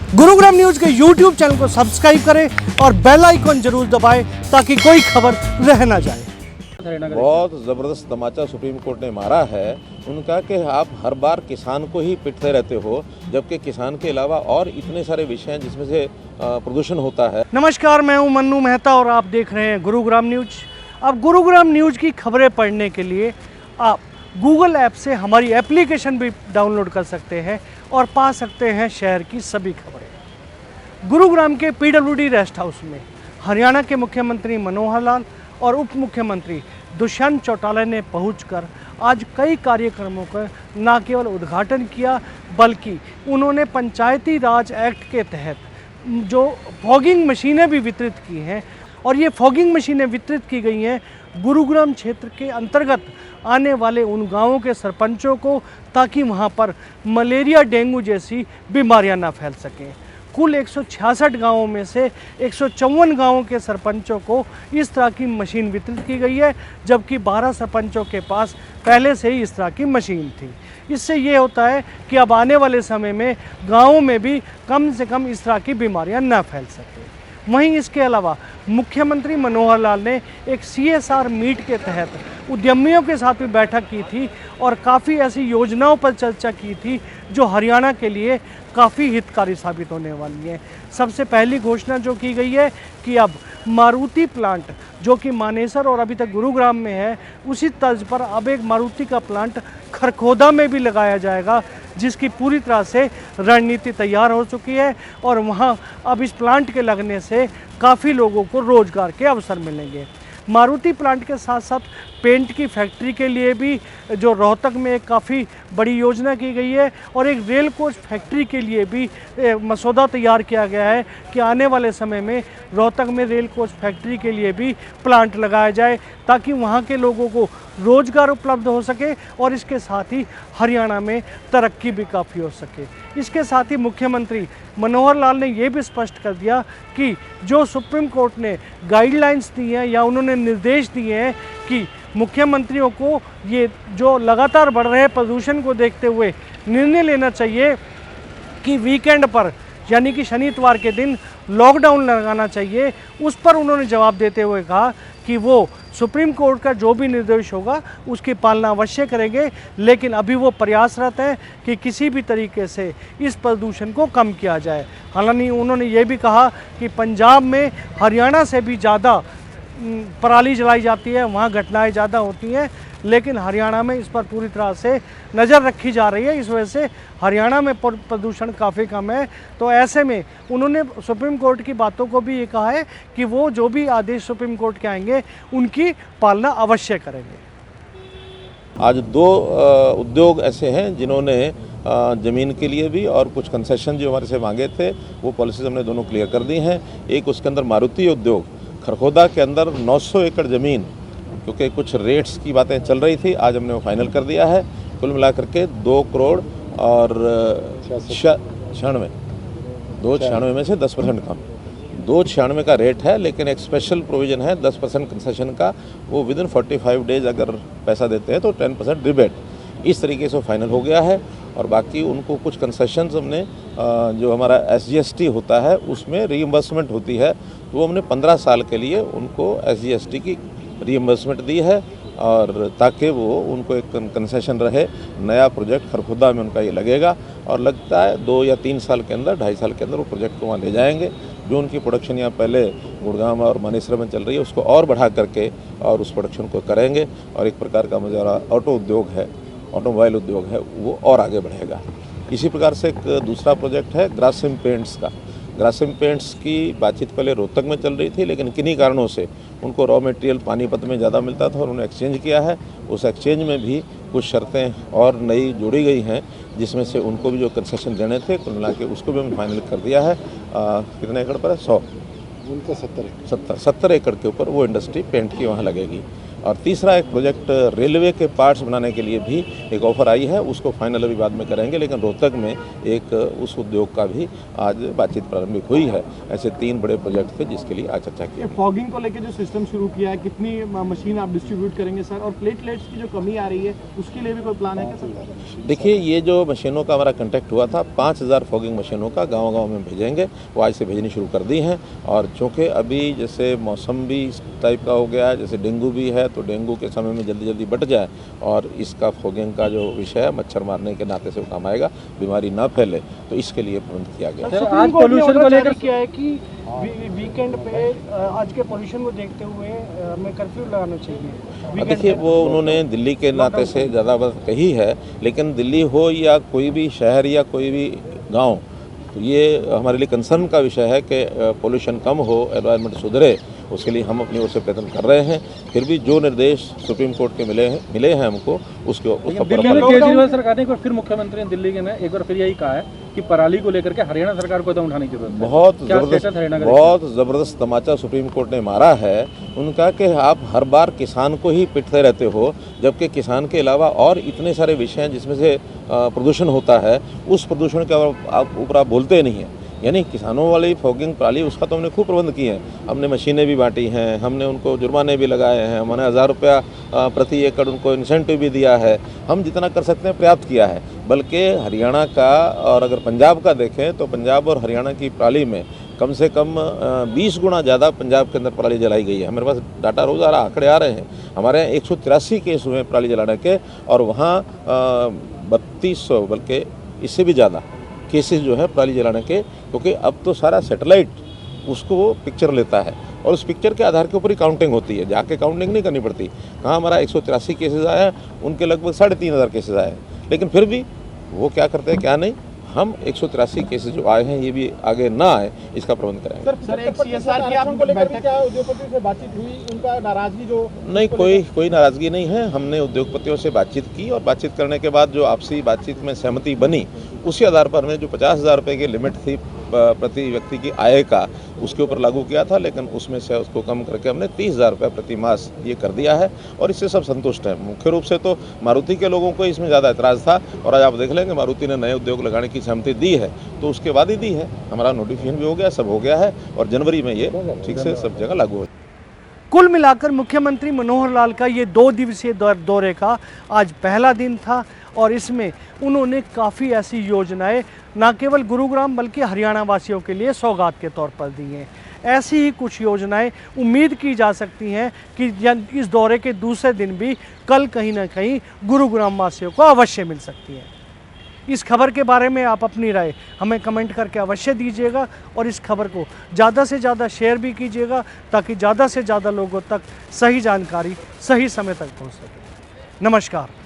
Gurugram news के YouTube channel को subscribe करें और बेल आइकन जरूर दबाएं ताकि कोई खबर रह ना जाए। बहुत ज़बरदस्त तमाचा सुप्रीम कोर्ट ने मारा है उनका कि आप हर बार किसान को ही पिटते रहते हो, जबकि किसान के अलावा और इतने सारे विषय हैं जिसमें से प्रदूषण होता है। नमस्कार, मैं हूं मन्नू मेहता और आप देख रहे हैं गुरुग्राम न्यूज। अब गुरुग्राम न्यूज की खबरें पढ़ने के लिए आप गूगल ऐप से हमारी एप्लीकेशन भी डाउनलोड कर सकते हैं और पा सकते हैं शहर की सभी खबरें। गुरुग्राम के पीडब्ल्यूडी रेस्ट हाउस में हरियाणा के मुख्यमंत्री मनोहर लाल और उप मुख्यमंत्री दुष्यंत चौटाला ने पहुंचकर आज कई कार्यक्रमों का न केवल उद्घाटन किया बल्कि उन्होंने पंचायती राज एक्ट के तहत जो फॉगिंग मशीनें भी वितरित की हैं। और ये फॉगिंग मशीनें वितरित की गई हैं गुरुग्राम क्षेत्र के अंतर्गत आने वाले उन गांवों के सरपंचों को, ताकि वहां पर मलेरिया डेंगू जैसी बीमारियां ना फैल सकें। कुल 166 गांवों में से 154 गांवों के सरपंचों को इस तरह की मशीन वितरित की गई है, जबकि 12 सरपंचों के पास पहले से ही इस तरह की मशीन थी। इससे ये होता है कि अब आने वाले समय में गांवों में भी कम से कम इस तरह की बीमारियां ना फैल सकें। वहीं इसके अलावा मुख्यमंत्री मनोहर लाल ने एक CSR मीट के तहत उद्यमियों के साथ भी बैठक की थी और काफ़ी ऐसी योजनाओं पर चर्चा की थी जो हरियाणा के लिए काफ़ी हितकारी साबित होने वाली है। सबसे पहली घोषणा जो की गई है कि अब मारुति प्लांट जो कि मानेसर और अभी तक गुरुग्राम में है, उसी तर्ज पर अब एक मारुति का प्लांट खरखोदा में भी लगाया जाएगा, जिसकी पूरी तरह से रणनीति तैयार हो चुकी है और वहां अब इस प्लांट के लगने से काफ़ी लोगों को रोजगार के अवसर मिलेंगे। मारुति प्लांट के साथ साथ पेंट की फैक्ट्री के लिए भी जो रोहतक में एक काफ़ी बड़ी योजना की गई है और एक रेल कोच फैक्ट्री के लिए भी मसौदा तैयार किया गया है कि आने वाले समय में रोहतक में रेल कोच फैक्ट्री के लिए भी प्लांट लगाया जाए, ताकि वहाँ के लोगों को रोज़गार उपलब्ध हो सके और इसके साथ ही हरियाणा में तरक्की भी काफ़ी हो सके। इसके साथ ही मुख्यमंत्री मनोहर लाल ने ये भी स्पष्ट कर दिया कि जो सुप्रीम कोर्ट ने गाइडलाइंस दी हैं या उन्होंने निर्देश दिए हैं कि मुख्यमंत्रियों को ये जो लगातार बढ़ रहे प्रदूषण को देखते हुए निर्णय लेना चाहिए कि वीकेंड पर यानी कि शनिवार के दिन लॉकडाउन लगाना चाहिए। उस पर उन्होंने जवाब देते हुए कहा कि वो सुप्रीम कोर्ट का जो भी निर्देश होगा उसकी पालना अवश्य करेंगे, लेकिन अभी वो प्रयासरत हैं कि किसी भी तरीके से इस प्रदूषण को कम किया जाए। हालांकि उन्होंने ये भी कहा कि पंजाब में हरियाणा से भी ज़्यादा पराली जलाई जाती है, वहाँ घटनाएं ज़्यादा होती हैं, लेकिन हरियाणा में इस पर पूरी तरह से नज़र रखी जा रही है। इस वजह से हरियाणा में प्रदूषण काफ़ी कम है। तो ऐसे में उन्होंने सुप्रीम कोर्ट की बातों को भी ये कहा है कि वो जो भी आदेश सुप्रीम कोर्ट के आएंगे उनकी पालना अवश्य करेंगे। आज दो उद्योग ऐसे हैं जिन्होंने ज़मीन के लिए भी और कुछ कंसेशन जो हमारे से मांगे थे वो पॉलिसीज हमने दोनों क्लियर कर दी हैं। एक उसके अंदर मारुति उद्योग खरखोदा के अंदर 900 एकड़ ज़मीन, क्योंकि कुछ रेट्स की बातें चल रही थी, आज हमने वो फाइनल कर दिया है। कुल मिलाकर के 2 करोड़ और 96 में से 10% कम, 296 का रेट है, लेकिन एक स्पेशल प्रोविज़न है 10% कंसेशन का। वो विदिन 45 डेज अगर पैसा देते हैं तो 10% रिबेट, इस तरीके से फाइनल हो गया है। और बाकी उनको कुछ कंसेशंस हमने जो हमारा SGST होता है उसमें रीइंबर्समेंट होती है, तो वो हमने 15 साल के लिए उनको SGST की रीइंबर्समेंट दी है, और ताकि वो उनको एक कंसेशन रहे। नया प्रोजेक्ट खरखोदा में उनका ये लगेगा और लगता है 2 या 3 साल के अंदर, 2.5 साल के अंदर वो प्रोजेक्ट को वहाँ ले जाएंगे। जो उनकी प्रोडक्शन यहाँ पहले गुड़गांव और मानेसर में चल रही है उसको और बढ़ा करके और उस प्रोडक्शन को करेंगे, और एक प्रकार का हमारा ऑटो उद्योग है, ऑटोमोबाइल उद्योग है, वो और आगे बढ़ेगा। इसी प्रकार से एक दूसरा प्रोजेक्ट है ग्रासिम पेंट्स का। ग्रासिम पेंट्स की बातचीत पहले रोहतक में चल रही थी, लेकिन किन्हीं कारणों से उनको रॉ मटेरियल पानीपत में ज़्यादा मिलता था और उन्होंने एक्सचेंज किया है। उस एक्सचेंज में भी कुछ शर्तें और नई जोड़ी गई हैं, जिसमें से उनको भी जो कंसेशन देने थे कुल मिला के उसको भी हमने फाइनल कर दिया है। कितने एकड़ पर है? 100, उनका 70 एकड़ के ऊपर वो इंडस्ट्री पेंट की वहाँ लगेगी। और तीसरा एक प्रोजेक्ट रेलवे के पार्ट्स बनाने के लिए भी एक ऑफर आई है, उसको फाइनल अभी बाद में करेंगे, लेकिन रोहतक में एक उस उद्योग का भी आज बातचीत प्रारंभिक हुई है। ऐसे 3 बड़े प्रोजेक्ट थे जिसके लिए आज चर्चा की। फॉगिंग को लेकर जो सिस्टम शुरू किया है, कितनी मशीन आप डिस्ट्रीब्यूट करेंगे सर, और प्लेटलेट्स की जो कमी आ रही है उसके लिए भी कोई प्लान है क्या सर? देखिए, ये जो मशीनों का हमारा कंटेक्ट हुआ था, 5000 फॉगिंग मशीनों का गाँव-गाँव में भेजेंगे, वो आज से भेजनी शुरू कर दी हैं। और चूँकि अभी जैसे मौसम भी इस टाइप का हो गया है, जैसे डेंगू भी है, तो डेंगू के समय में जल्दी जल्दी बट जाए और इसका फॉगिंग का जो विषय है मच्छर मारने के नाते से वो काम आएगा, बीमारी ना फैले, तो इसके लिए प्रबंध किया गया। सर, आज पोल्यूशन को लेकर किया है कि वीकेंड पे आज के पोल्यूशन को देखते हुए हमें कर्फ्यू लगाना चाहिए। देखिए, वो उन्होंने दिल्ली के नाते से ज़्यादा बात कही है, लेकिन दिल्ली हो या कोई भी शहर या कोई भी गांव, तो ये हमारे लिए कंसर्न का विषय है कि पोल्यूशन कम हो, एनवायरनमेंट सुधरे, उसके लिए हम अपनी ओर से प्रयत्न कर रहे हैं। फिर भी जो निर्देश सुप्रीम कोर्ट के मिले हैं हमको, उसका केजरीवाल सरकार ने एक बार फिर मुख्यमंत्री दिल्ली के ने एक बार फिर यही कहा है कि पराली को लेकर के हरियाणा सरकार को कदम उठाने की जरूरत है। बहुत ज़बरदस्त तमाचा सुप्रीम कोर्ट ने मारा है उनका कि आप हर बार किसान को ही पिटते रहते हो, जबकि किसान के अलावा और इतने सारे विषय हैं जिसमें से प्रदूषण होता है, उस प्रदूषण के ऊपर आप बोलते नहीं हैं। यानी किसानों वाली फॉगिंग पराली, उसका तो हमने खूब प्रबंध किए हैं, हमने मशीनें भी बांटी हैं, हमने उनको जुर्माने भी लगाए हैं, हमने 1000 रुपया प्रति एकड़ उनको इंसेंटिव भी दिया है। हम जितना कर सकते हैं पर्याप्त किया है। बल्कि हरियाणा का और अगर पंजाब का देखें तो पंजाब और हरियाणा की पराली में कम से कम 20 गुना ज़्यादा पंजाब के अंदर पराली जलाई गई है। हमारे पास डाटा रोज़ आ रहा, आंकड़े आ रहे हैं। हमारे यहाँ 183 केस हुए पराली जलाने के, और वहाँ 3200 बल्कि इससे भी ज़्यादा केसेस जो है पराली जलाने के, क्योंकि अब तो सारा सैटेलाइट उसको वो पिक्चर लेता है और उस पिक्चर के आधार के ऊपर ही काउंटिंग होती है, जाके काउंटिंग नहीं करनी पड़ती। कहाँ हमारा 183 केसेस आया है, उनके लगभग 3500 केसेस आए हैं, लेकिन फिर भी वो क्या करते हैं क्या नहीं, हम 183 केसेस जो आए हैं ये भी आगे ना आए, इसका प्रबंध करेंगे। सर, एक CSR की आप बैठक क्या उद्योगपतियों से बातचीत हुई, उनका नाराजगी जो नहीं, कोई नाराजगी नहीं है। हमने उद्योगपतियों से बातचीत की और बातचीत करने के बाद जो आपसी बातचीत में सहमति बनी, उसी आधार पर हमने जो 50,000 रुपये की लिमिट थी प्रति व्यक्ति की आय का, उसके ऊपर लागू किया था, लेकिन उसमें से उसको कम करके हमने 30,000 रुपये प्रति मास ये कर दिया है, और इससे सब संतुष्ट हैं। मुख्य रूप से तो मारुति के लोगों को इसमें ज़्यादा एतराज़ था, और आज आप देख लेंगे मारुति ने नए उद्योग लगाने की सहमति दी है, तो उसके बाद ही दी है। हमारा नोटिफिकेशन भी हो गया, सब हो गया है, और जनवरी में ये ठीक से सब जगह लागू हो। कुल मिलाकर मुख्यमंत्री मनोहर लाल का ये 2 दिवसीय दौरे का आज पहला दिन था, और इसमें उन्होंने काफ़ी ऐसी योजनाएं न केवल गुरुग्राम बल्कि हरियाणा वासियों के लिए सौगात के तौर पर दी हैं। ऐसी ही कुछ योजनाएं उम्मीद की जा सकती हैं कि इस दौरे के दूसरे दिन भी कल कहीं ना कहीं गुरुग्राम वासियों को अवश्य मिल सकती हैं। इस खबर के बारे में आप अपनी राय हमें कमेंट करके अवश्य दीजिएगा, और इस खबर को ज़्यादा से ज़्यादा शेयर भी कीजिएगा, ताकि ज़्यादा से ज़्यादा लोगों तक सही जानकारी सही समय तक पहुंच सके। नमस्कार।